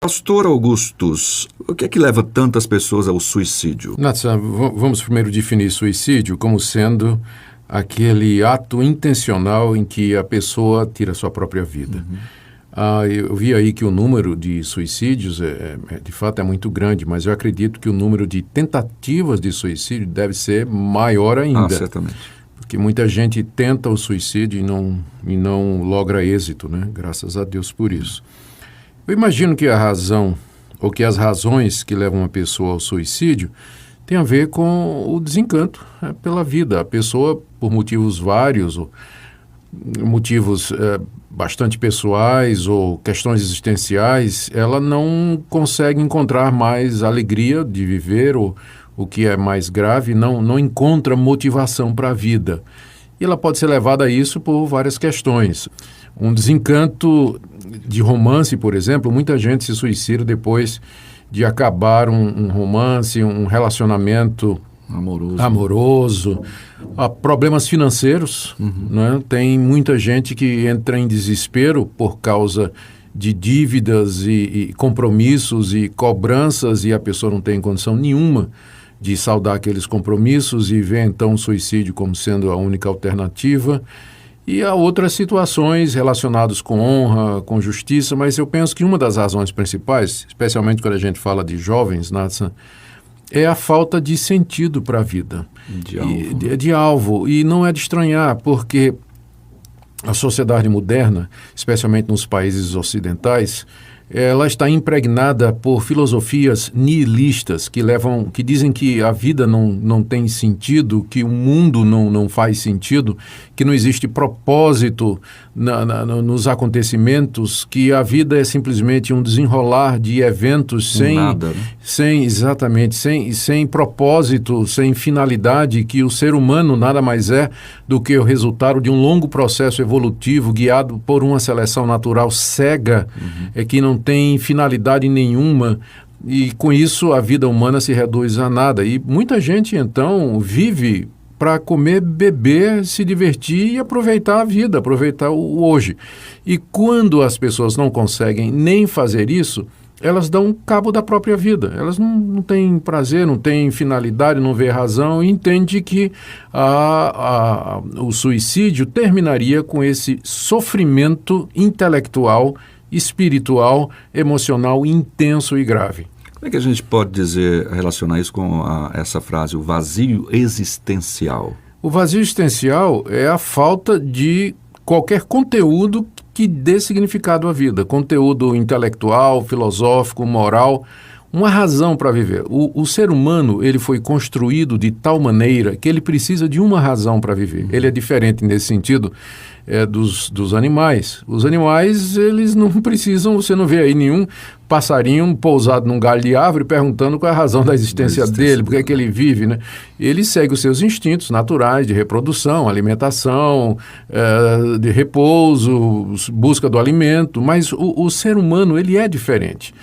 Pastor Augustus, o que é que leva tantas pessoas ao suicídio? Nathan, vamos primeiro definir suicídio como sendo aquele ato intencional em que a pessoa tira a sua própria vida. Eu vi aí que o número de suicídios, de fato, é muito grande, mas eu acredito que o número de tentativas de suicídio deve ser maior ainda. Certamente. Porque muita gente tenta o suicídio e não logra êxito, né? Graças a Deus por isso. Eu imagino que a razão, ou que as razões que levam uma pessoa ao suicídio tem a ver com o desencanto pela vida. A pessoa, por motivos vários, ou motivos bastante pessoais ou questões existenciais, ela não consegue encontrar mais alegria de viver, ou o que é mais grave, não encontra motivação para a vida. E ela pode ser levada a isso por várias questões. Um desencanto de romance, por exemplo, muita gente se suicida depois de acabar um romance, um relacionamento amoroso. Há problemas financeiros, né? Tem muita gente que entra em desespero por causa de dívidas e compromissos e cobranças, e a pessoa não tem condição nenhuma de saldar aqueles compromissos e vê então o suicídio como sendo a única alternativa. E há outras situações relacionadas com honra, com justiça, mas eu penso que uma das razões principais, especialmente quando a gente fala de jovens, Nathan, é a falta de sentido para a vida. De alvo. E não é de estranhar, porque a sociedade moderna, especialmente nos países ocidentais, ela está impregnada por filosofias nihilistas que dizem que a vida não tem sentido, que o mundo não faz sentido, que não existe propósito nos acontecimentos, que a vida é simplesmente um desenrolar de eventos sem propósito, sem finalidade, que o ser humano nada mais é do que o resultado de um longo processo evolutivo guiado por uma seleção natural cega, que não tem finalidade nenhuma, e com isso a vida humana se reduz a nada. E muita gente então vive para comer, beber, se divertir e aproveitar a vida, aproveitar o hoje. E quando as pessoas não conseguem nem fazer isso, elas dão cabo da própria vida. Elas não têm prazer, não têm finalidade, não vê razão, e entende que o suicídio terminaria com esse sofrimento intelectual, espiritual, emocional intenso e grave. Como é que a gente pode relacionar isso com essa frase, o vazio existencial? O vazio existencial é a falta de qualquer conteúdo que dê significado à vida, conteúdo intelectual, filosófico, moral, uma razão para viver. O ser humano, ele foi construído de tal maneira que ele precisa de uma razão para viver. Ele é diferente nesse sentido dos animais. Os animais, eles não precisam, você não vê aí nenhum passarinho pousado num galho de árvore perguntando qual é a razão da existência dele, por que é que ele vive, né? Ele segue os seus instintos naturais de reprodução, alimentação, de repouso, busca do alimento, mas o ser humano, ele é diferente.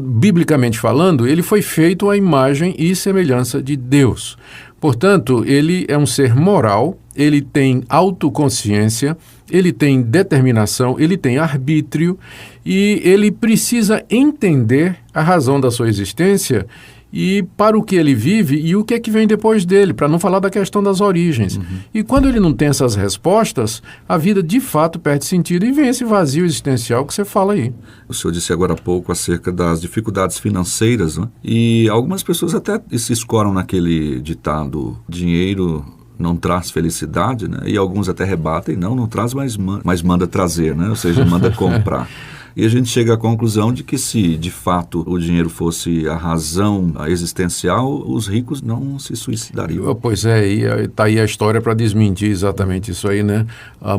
Biblicamente falando, ele foi feito à imagem e semelhança de Deus. Portanto, ele é um ser moral, ele tem autoconsciência, ele tem determinação, ele tem arbítrio, e ele precisa entender a razão da sua existência e para o que ele vive e o que é que vem depois dele, para não falar da questão das origens. E quando ele não tem essas respostas, a vida de fato perde sentido e vem esse vazio existencial que você fala aí. O senhor disse agora há pouco acerca das dificuldades financeiras, né? E algumas pessoas até se escoram naquele ditado, dinheiro não traz felicidade, né? E alguns até rebatem, não traz, mas manda trazer, né? Ou seja, manda comprar. E a gente chega à conclusão de que se, de fato, o dinheiro fosse a razão existencial, os ricos não se suicidariam. Pois é, e está aí a história para desmentir exatamente isso aí, né?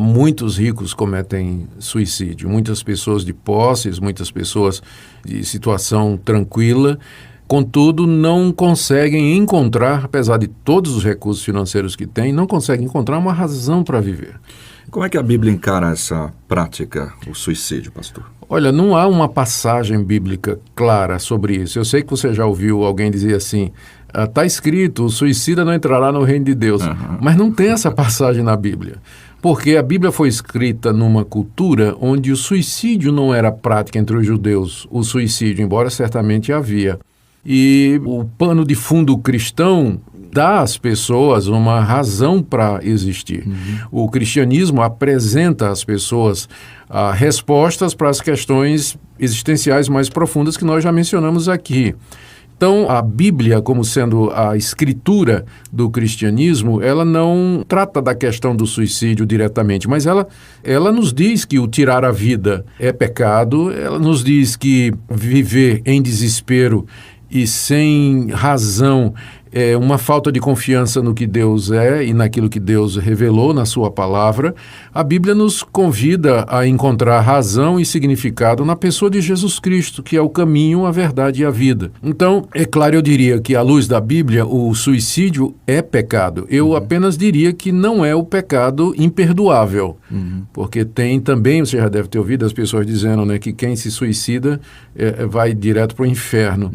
Muitos ricos cometem suicídio, muitas pessoas de posses, muitas pessoas de situação tranquila, contudo, não conseguem encontrar, apesar de todos os recursos financeiros que têm, não conseguem encontrar uma razão para viver. Como é que a Bíblia encara essa prática, o suicídio, pastor? Olha, não há uma passagem bíblica clara sobre isso. Eu sei que você já ouviu alguém dizer assim, está escrito, o suicida não entrará no reino de Deus. Mas não tem essa passagem na Bíblia. porque a Bíblia foi escrita numa cultura onde o suicídio não era prática entre os judeus, o suicídio, embora certamente havia. E o pano de fundo cristão dá às pessoas uma razão para existir. O cristianismo apresenta às pessoas respostas para as questões existenciais mais profundas que nós já mencionamos aqui. Então, a Bíblia, como sendo a escritura do cristianismo, ela não trata da questão do suicídio diretamente, mas ela nos diz que o tirar a vida é pecado, ela nos diz que viver em desespero e sem razão é uma falta de confiança no que Deus é e naquilo que Deus revelou na sua palavra. A Bíblia nos convida a encontrar razão e significado na pessoa de Jesus Cristo, que é o caminho, a verdade e a vida. Então, é claro, eu diria que à luz da Bíblia, o suicídio é pecado. Eu apenas diria que não é o pecado imperdoável, porque tem também, você já deve ter ouvido as pessoas dizendo, né, que quem se suicida vai direto para o inferno.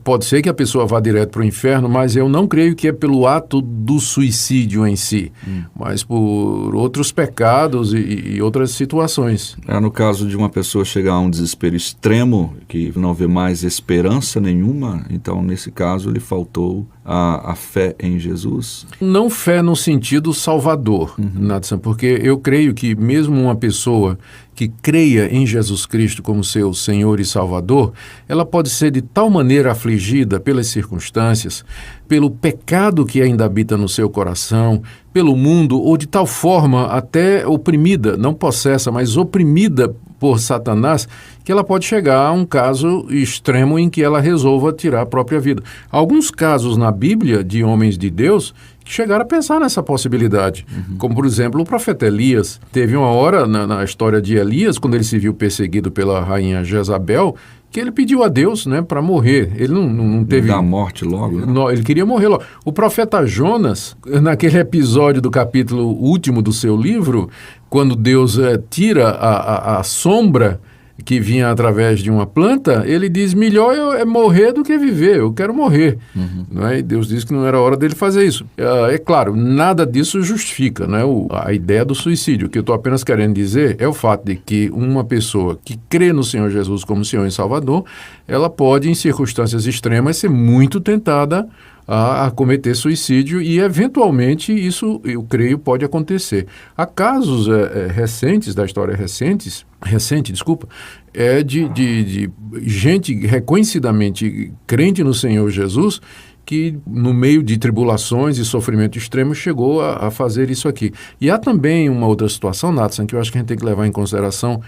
Pode ser que a pessoa vá direto para o inferno, mas eu não creio que é pelo ato do suicídio em si, mas por outros pecados e outras situações. No caso de uma pessoa chegar a um desespero extremo, que não vê mais esperança nenhuma, então nesse caso lhe faltou a fé em Jesus? Não fé no sentido salvador, Nathan, porque eu creio que mesmo uma pessoa que creia em Jesus Cristo como seu Senhor e Salvador, ela pode ser de tal maneira afligida pelas circunstâncias, pelo pecado que ainda habita no seu coração, pelo mundo, ou de tal forma até oprimida, não possessa, mas oprimida por Satanás, que ela pode chegar a um caso extremo em que ela resolva tirar a própria vida. Alguns casos na Bíblia de homens de Deus que chegaram a pensar nessa possibilidade, como por exemplo o profeta Elias. Teve uma hora na história de Elias, quando ele se viu perseguido pela rainha Jezabel, que ele pediu a Deus, né, para morrer. Ele não teve... Da morte logo, né? Não, ele queria morrer logo. O profeta Jonas, naquele episódio do capítulo último do seu livro, quando Deus tira a sombra que vinha através de uma planta, ele diz, melhor é morrer do que viver, eu quero morrer. Não é? E Deus disse que não era hora dele fazer isso. É claro, nada disso justifica, né, a ideia do suicídio. O que eu estou apenas querendo dizer é o fato de que uma pessoa que crê no Senhor Jesus como Senhor e Salvador, ela pode, em circunstâncias extremas, ser muito tentada a cometer suicídio e, eventualmente, isso, eu creio, pode acontecer. Há casos recentes, da história recente, de gente reconhecidamente crente no Senhor Jesus que, no meio de tribulações e sofrimento extremo, chegou a fazer isso aqui. E há também uma outra situação, Nathan, que eu acho que a gente tem que levar em consideração,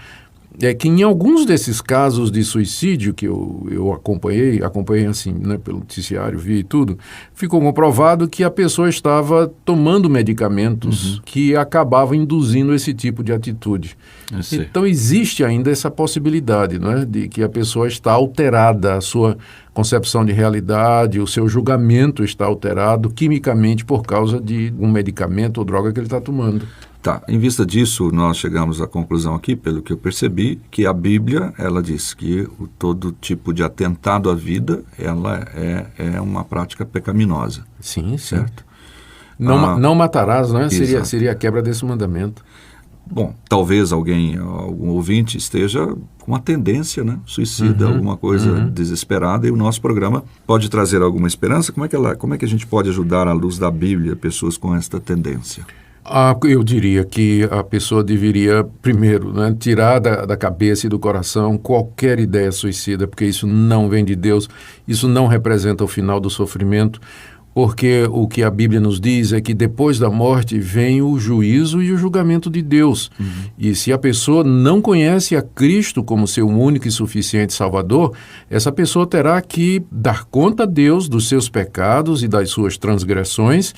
é que em alguns desses casos de suicídio que eu acompanhei assim, né, pelo noticiário, vi e tudo, ficou comprovado que a pessoa estava tomando medicamentos que acabavam induzindo esse tipo de atitude. Então existe ainda essa possibilidade, né, de que a pessoa está alterada, a sua concepção de realidade, o seu julgamento está alterado quimicamente por causa de um medicamento ou droga que ele está tomando. Tá, em vista disso, nós chegamos à conclusão aqui, pelo que eu percebi, que a Bíblia, ela diz que todo tipo de atentado à vida, ela é uma prática pecaminosa. Sim, certo? Não matarás, né? Seria a quebra desse mandamento. Bom, talvez algum ouvinte esteja com uma tendência, né, suicida, alguma coisa desesperada, e o nosso programa pode trazer alguma esperança. Como é que a gente pode ajudar, à luz da Bíblia, pessoas com esta tendência? Eu diria que a pessoa deveria, primeiro, né, tirar da cabeça e do coração qualquer ideia suicida, porque isso não vem de Deus, isso não representa o final do sofrimento, porque o que a Bíblia nos diz é que depois da morte vem o juízo e o julgamento de Deus. E se a pessoa não conhece a Cristo como seu único e suficiente Salvador, essa pessoa terá que dar conta a Deus dos seus pecados e das suas transgressões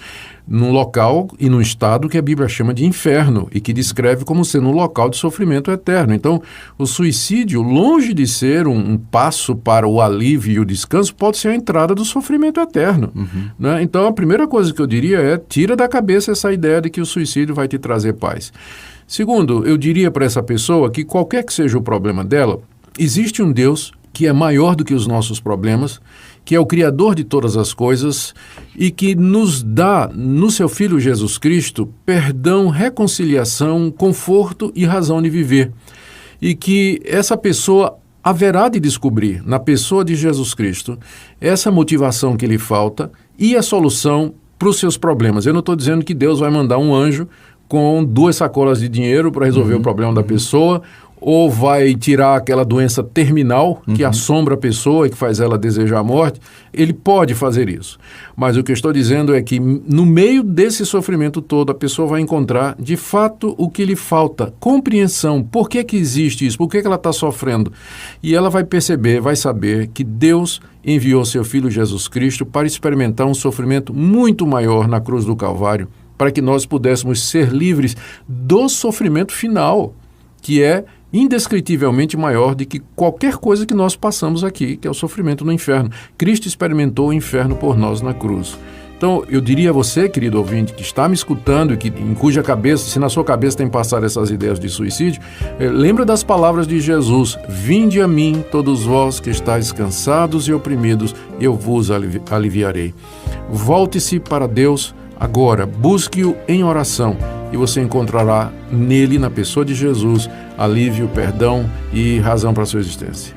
num local e num estado que a Bíblia chama de inferno e que descreve como sendo um local de sofrimento eterno. Então, o suicídio, longe de ser um passo para o alívio e o descanso, pode ser a entrada do sofrimento eterno. Né? Então, a primeira coisa que eu diria é, tira da cabeça essa ideia de que o suicídio vai te trazer paz. Segundo, eu diria para essa pessoa que qualquer que seja o problema dela, existe um Deus que é maior do que os nossos problemas que é o Criador de todas as coisas e que nos dá, no seu Filho Jesus Cristo, perdão, reconciliação, conforto e razão de viver. E que essa pessoa haverá de descobrir, na pessoa de Jesus Cristo, essa motivação que lhe falta e a solução para os seus problemas. Eu não estou dizendo que Deus vai mandar um anjo com 2 sacolas de dinheiro para resolver o problema da pessoa, ou vai tirar aquela doença terminal que assombra a pessoa e que faz ela desejar a morte. Ele pode fazer isso. Mas o que eu estou dizendo é que no meio desse sofrimento todo, a pessoa vai encontrar, de fato, o que lhe falta. Compreensão. Por que que existe isso? Por que que ela está sofrendo? E ela vai perceber, vai saber que Deus enviou seu Filho Jesus Cristo para experimentar um sofrimento muito maior na cruz do Calvário, para que nós pudéssemos ser livres do sofrimento final, que é indescritivelmente maior do que qualquer coisa que nós passamos aqui, que é o sofrimento no inferno. Cristo experimentou o inferno por nós na cruz. Então, eu diria a você, querido ouvinte, que está me escutando e em cuja cabeça, se na sua cabeça tem passado essas ideias de suicídio, lembra das palavras de Jesus: vinde a mim, todos vós que estáis cansados e oprimidos, eu vos aliviarei. Volte-se para Deus agora, busque-o em oração e você encontrará nele, na pessoa de Jesus, alívio, perdão e razão para a sua existência.